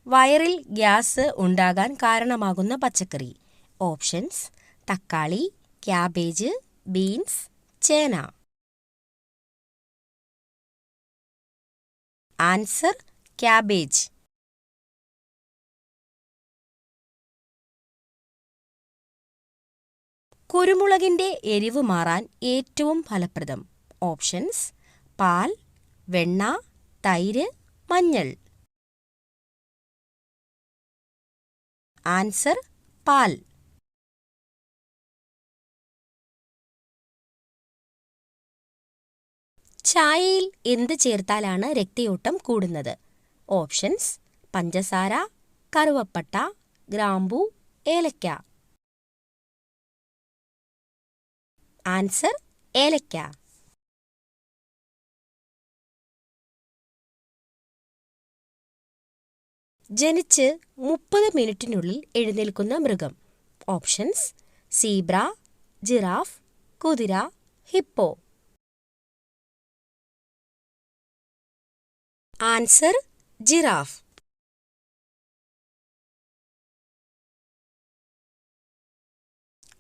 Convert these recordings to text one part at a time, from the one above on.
വയറിൽ ഗ്യാസ് ഉണ്ടാകാൻ കാരണമാകുന്ന പച്ചക്കറി. ഓപ്ഷൻസ്: തക്കാളി, ക്യാബേജ്, ബീൻസ്, ചേന. Answer: cabbage. കുരുമുളകിന്റെ എരിവ് മാറാൻ ഏറ്റവും ഫലപ്രദം. ഓപ്ഷൻസ്: പാൽ, വെണ്ണ, തൈര്, മഞ്ഞൾ. ആൻസർ: പാൽ. ചായയിൽ എന്ത് ചേർത്താലാണ് രക്തയോട്ടം കൂടുന്നത്? ഓപ്ഷൻസ്: പഞ്ചസാര, കറുവപ്പട്ട, ഗ്രാമ്പൂ, ഏലക്ക. ആൻസർ: ഏലക്ക. ജനിച്ച് 30 മിനിറ്റിനുള്ളിൽ എഴുന്നേൽക്കുന്ന മൃഗം. ഓപ്ഷൻസ്: സീബ്ര, ജിറാഫ്, കുതിര, ഹിപ്പോ. Answer: giraffe.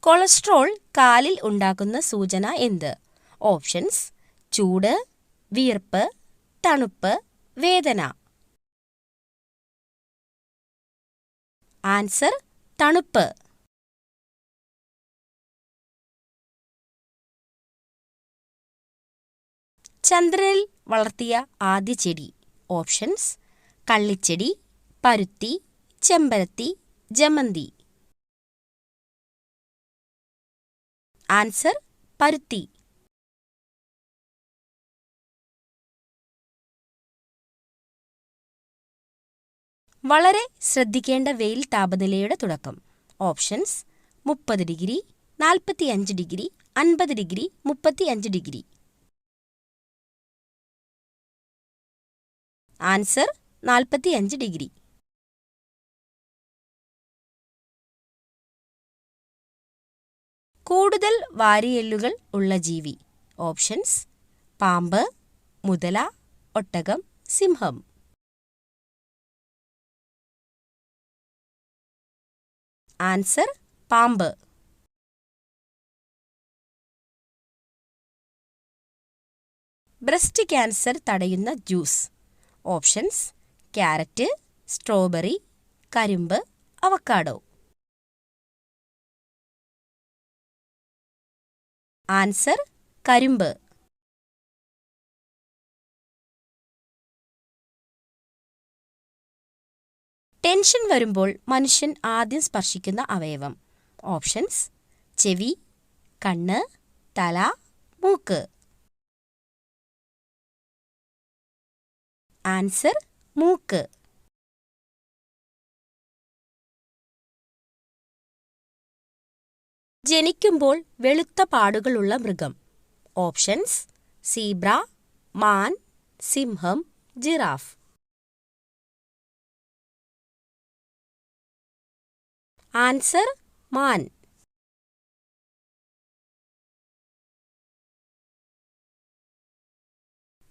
കൊളസ്ട്രോൾ കാലിൽ ഉണ്ടാക്കുന്ന സൂചന എന്ത്? ഓപ്ഷൻസ്: ചൂട്, വിയർപ്പ്, തണുപ്പ്, വേദന. ആൻസർ: തണുപ്പ്. ചന്ദ്രനിൽ വളർത്തിയ ആദ്യ ചെടി. ഓപ്ഷൻസ്: കള്ളിച്ചെടി, പരുത്തി, ചെമ്പരത്തി, ജമന്തി. ആൻസർ: പരുത്തി. വളരെ ശ്രദ്ധിക്കേണ്ട വെയിൽ താപനിലയുടെ തുടക്കം. Options: 30 degree, 45 degree, 50 degree, 35 degree. Answer: 45 degree. കൂടുതൽ വാരിയെല്ലുകൾ ഉള്ള ജീവി. ഓപ്ഷൻസ്: പാമ്പ്, മുതല, ഒട്ടകം, സിംഹം. ആൻസർ: പാമ്പ്. ബ്രസ്റ്റ് ക്യാൻസർ തടയുന്ന ജ്യൂസ്. ഓപ്ഷൻസ്: ക്യാരറ്റ്, സ്ട്രോബെറി, കരിമ്പ്, അവക്കാഡോ. ആൻസർ: കരിമ്പ്. ടെൻഷൻ വരുമ്പോൾ മനുഷ്യൻ ആദ്യം സ്പർശിക്കുന്ന അവയവം. ഓപ്ഷൻസ്: ചെവി, കണ്ണ്, തല, മൂക്ക്. ആൻസർ: മൂക്ക്. ജനിക്കുമ്പോൾ വെളുത്ത പാടുകളുള്ള മൃഗം. ഓപ്ഷൻസ്: സീബ്ര, മാൻ, സിംഹം, ജിറാഫ്. ആൻസർ: മാൻ.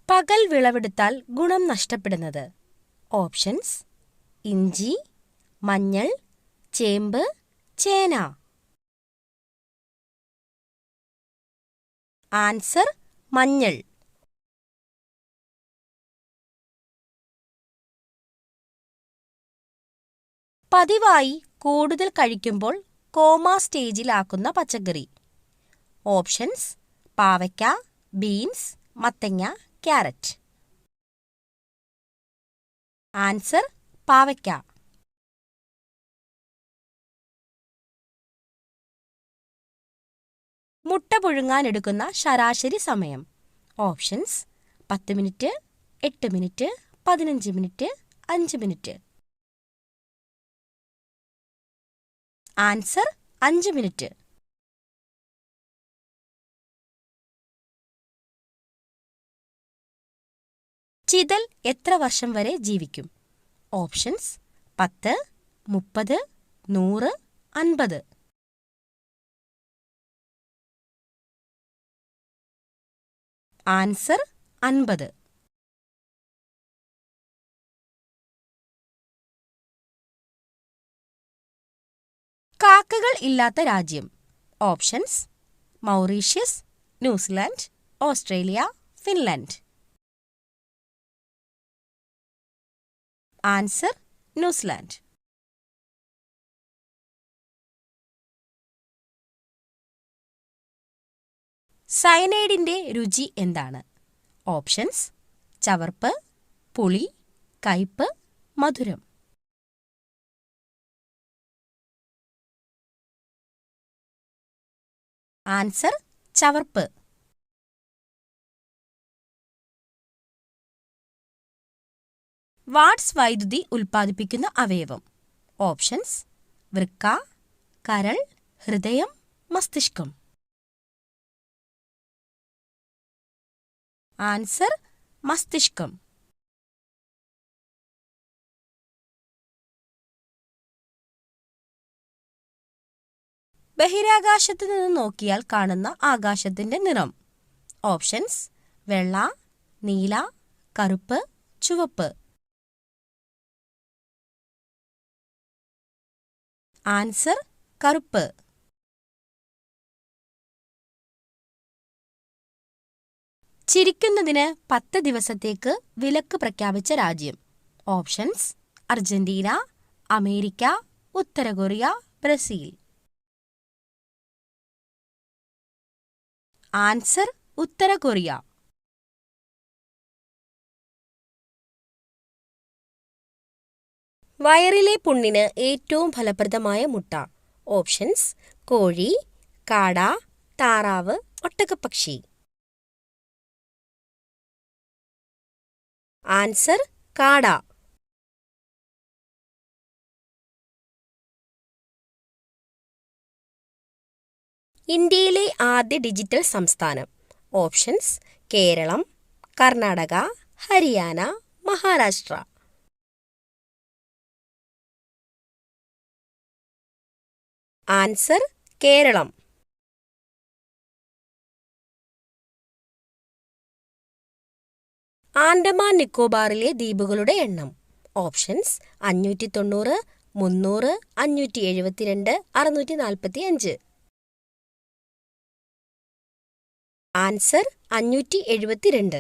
പകൽ വിളവെടുത്താൽ ഗുണം നഷ്ടപ്പെടുന്നത്. ഓപ്ഷൻസ്: ഇഞ്ചി, മഞ്ഞൾ, ചേമ്പ്, ചേന. ആൻസർ: മഞ്ഞൾ. പതിവായി കൂടുതൽ കഴിക്കുമ്പോൾ കോമ സ്റ്റേജിലാക്കുന്ന പച്ചക്കറി. ഓപ്ഷൻസ്: പാവയ്ക്ക, ബീൻസ്, മത്തങ്ങ, ക്യാരറ്റ്. ആൻസർ: പാവയ്ക്ക. മുട്ട പുഴുങ്ങാൻ എടുക്കുന്ന ശരാശരി സമയം. Options: 10 minute, 8 minute, 15 minute, 5 minute. Answer: 5 minute. ചിതൽ എത്ര വർഷം വരെ ജീവിക്കും? ഓപ്ഷൻസ്: 10, 30, 100, 50. ആൻസർ: 50. കാക്കകൾ ഇല്ലാത്ത രാജ്യം. Options: Mauritius, New Zealand, Australia, Finland. Answer: New Zealand. സയനൈഡിന്റെ രുചി എന്താണ്? ഓപ്ഷൻസ്: ചവർപ്പ്, പുളി, കയ്പ്, മധുരം. ആൻസർ: ചവർപ്പ്. വാട്സ് വൈദ്യുതി ഉൽപ്പാദിപ്പിക്കുന്ന അവയവം. ഓപ്ഷൻസ്: വൃക്ക, കരൾ, ഹൃദയം, മസ്തിഷ്കം. ആൻസർ: മസ്തിഷ്കം. ബഹിരാകാശത്ത് നിന്ന് നോക്കിയാൽ കാണുന്ന ആകാശത്തിന്റെ നിറം. ഓപ്ഷൻസ്: വെള്ള, നീല, കറുപ്പ്, ചുവപ്പ്. ആൻസർ: കറുപ്പ്. ചിരിക്കുന്നതിന് 10 ദിവസത്തേക്ക് വിലക്ക് പ്രഖ്യാപിച്ച രാജ്യം. ഓപ്ഷൻസ്: അർജന്റീന, അമേരിക്ക, ഉത്തര കൊറിയ, ബ്രസീൽ. ആൻസർ: ഉത്തര കൊറിയ. വയറിലെ പുണ്ണിന് ഏറ്റവും ഫലപ്രദമായ മുട്ട. ഓപ്ഷൻസ്: കോഴി, കാട, താറാവ്, ഒട്ടകപ്പക്ഷി. ആൻസർ: കാട. ഇന്ത്യയിലെ ആദ്യ ഡിജിറ്റൽ സംസ്ഥാനം. ഓപ്ഷൻസ്: കേരളം, കർണാടക, ഹരിയാന, മഹാരാഷ്ട്ര. ആൻസർ: കേരളം. ആൻഡമാൻ നിക്കോബാറിലെ ദ്വീപുകളുടെ എണ്ണം. ഓപ്ഷൻസ്: 590, 300, 572, 645. ആൻസർ: 572.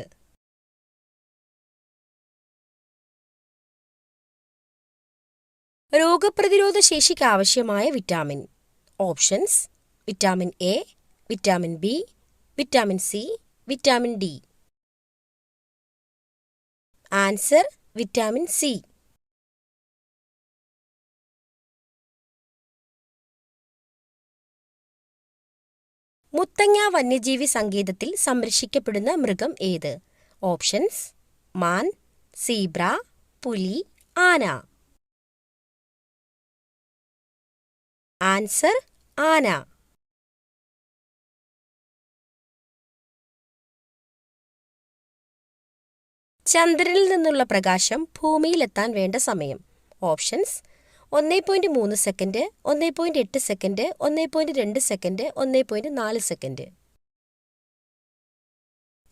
രോഗപ്രതിരോധ ശേഷിക്ക് ആവശ്യമായ vitamin. Options: vitamin A, vitamin B, vitamin C, vitamin D. Answer: vitamin C. Muthanga വന്യജീവി സങ്കേതത്തിൽ സംരക്ഷിക്കപ്പെടുന്ന മൃഗം ഏത്? ഓപ്ഷൻസ്: മാൻ, സീബ്ര, പുലി, ആന. ആൻസർ: ആന. ചന്ദ്രനിൽ നിന്നുള്ള പ്രകാശം ഭൂമിയിലെത്താൻ വേണ്ട സമയം. Options: 1.3 second, 1.8 second, 1.2 second, 1.4 second.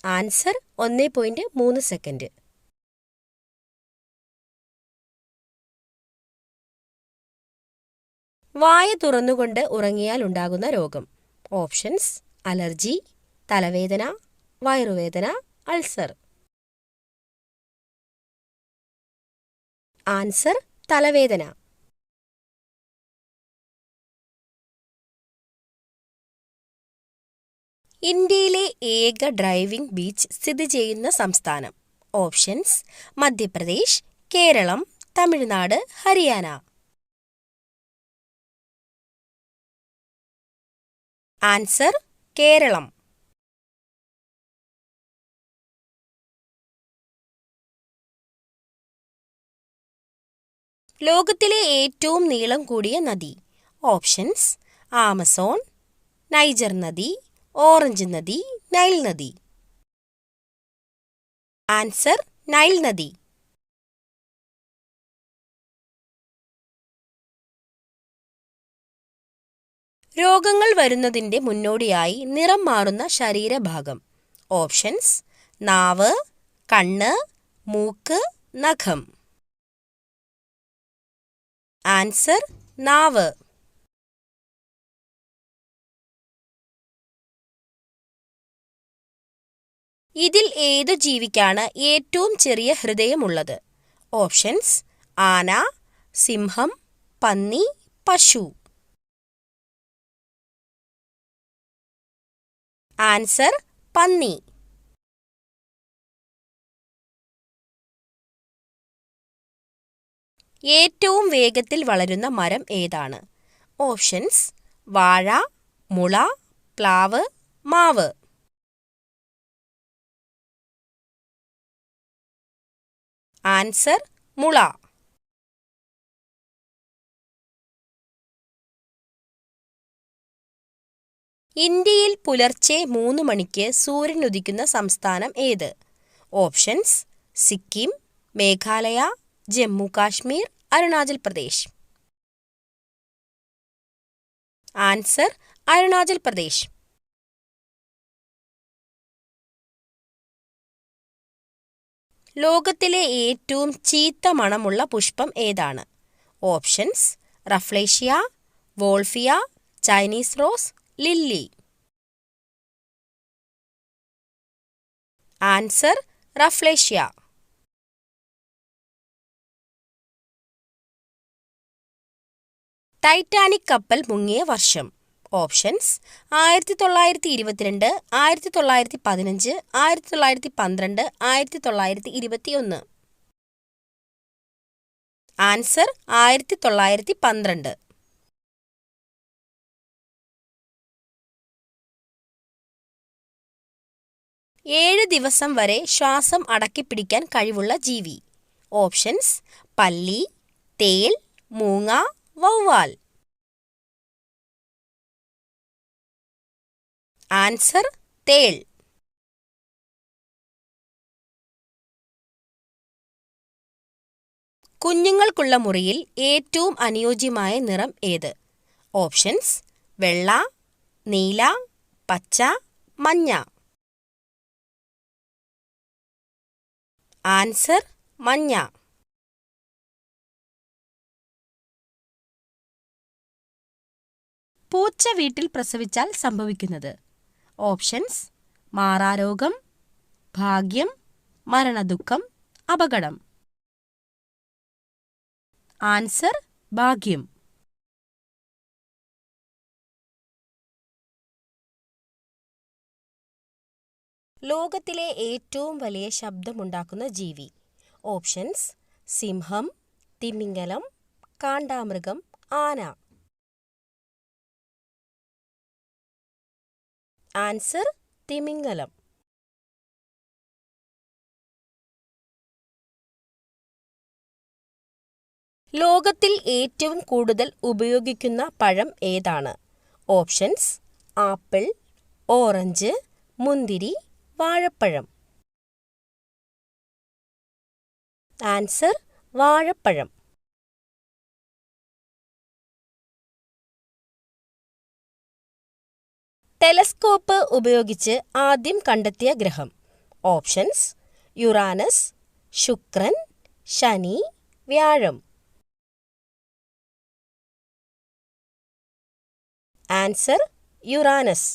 Answer: 1.3 second. വായ തുറന്നുകൊണ്ട് ഉറങ്ങിയാൽ ഉണ്ടാകുന്ന രോഗം. ഓപ്ഷൻസ്: അലർജി, തലവേദന, വയറുവേദന, അൾസർ. ആൻസർ: തലവേദന. ഇന്ത്യയിലെ ഏക ഡ്രൈവിംഗ് ബീച്ച് സ്ഥിതി ചെയ്യുന്ന സംസ്ഥാനം. ഓപ്ഷൻസ്: മധ്യപ്രദേശ്, കേരളം, തമിഴ്നാട്, ഹരിയാന. ആൻസർ: കേരളം. ലോകത്തിലെ ഏറ്റവും നീളം കൂടിയ നദി. ഓപ്ഷൻസ്: ആമസോൺ, നൈജർ നദി, ഓറഞ്ച് നദി, നൈൽ നദി. ആൻസർ: നൈൽ നദി. രോഗങ്ങൾ വരുന്നതിന്റെ മുന്നോടിയായി നിറം മാറുന്ന ശരീരഭാഗം. ഓപ്ഷൻസ്: നാവ്, കണ്ണ്, മൂക്ക്, നഖം. ആൻസർ: നാവ്. ഇതിൽ ഏതു ജീവിക്കാണ് ഏറ്റവും ചെറിയ ഹൃദയമുള്ളത്? ഓപ്ഷൻസ്: ആന, സിംഹം, പന്നി, പശു. ആൻസർ: പന്നി. ഏറ്റവും വേഗത്തിൽ വളരുന്ന മരം ഏതാണ്? ഓപ്ഷൻസ്: വാഴ, മുള, പ്ലാവ്, മാവ്. ആൻസർ: മുള. ഇന്ത്യയിൽ പുലർച്ചെ 3 മണിക്ക് സൂര്യൻ ഉദിക്കുന്ന സംസ്ഥാനം ഏത്? ഓപ്ഷൻസ്: സിക്കിം, മേഘാലയ, ജമ്മു കാശ്മീർ, അരുണാചൽ പ്രദേശ്. ആൻസർ: അരുണാചൽ പ്രദേശ്. ലോകത്തിലെ ഏറ്റവും ചീത്ത മണമുള്ള പുഷ്പം ഏതാണ്? Options: rafflesia, wolffia, Chinese rose, lily. Answer: rafflesia. Titanic കപ്പൽ മുങ്ങിയ വർഷം. ഓപ്ഷൻസ്: 1922, 1915, 1912, 1921. ആൻസർ: 1912. ഏഴ് ദിവസം വരെ ശ്വാസം അടക്കിപ്പിടിക്കാൻ കഴിവുള്ള ജീവി. ഓപ്ഷൻസ്: പല്ലി, തേൾ, മൂങ്ങ, വവ്വാൽ. ആൻസർ: തേൾ. കുഞ്ഞുങ്ങൾക്കുള്ള മുറിയിൽ ഏറ്റവും അനുയോജ്യമായ നിറം ഏത്? ഓപ്ഷൻസ്: വെള്ള, നീല, പച്ച, മഞ്ഞ. ആൻസർ: മഞ്ഞ. പൂച്ച വീട്ടിൽ പ്രസവിച്ചാൽ സംഭവിക്കുന്നത്. ഓപ്ഷൻസ്: മാറാരോഗം, ഭാഗ്യം, മരണദുഃഖം, അപകടം. ആൻസർ: ഭാഗ്യം. ലോകത്തിലെ ഏറ്റവും വലിയ ശബ്ദമുണ്ടാക്കുന്ന ജീവി. ഓപ്ഷൻസ്: സിംഹം, തിമിംഗലം, കാണ്ടാമൃഗം, ആന. ആൻസർ: തിമിംഗലം. ലോകത്തിൽ ഏറ്റവും കൂടുതൽ ഉപയോഗിക്കുന്ന പഴം ഏതാണ്? ഓപ്ഷൻസ്: ആപ്പിൾ, ഓറഞ്ച്, മുന്തിരി, വാഴപ്പഴം. ആൻസർ: വാഴപ്പഴം. ടെലസ്കോപ്പ് ഉപയോഗിച്ച് ആദ്യം കണ്ടെത്തിയ ഗ്രഹം. ഓപ്ഷൻസ്: യുറാനസ്, ശുക്രൻ, ശനി, വ്യാഴം. Answer: Uranus.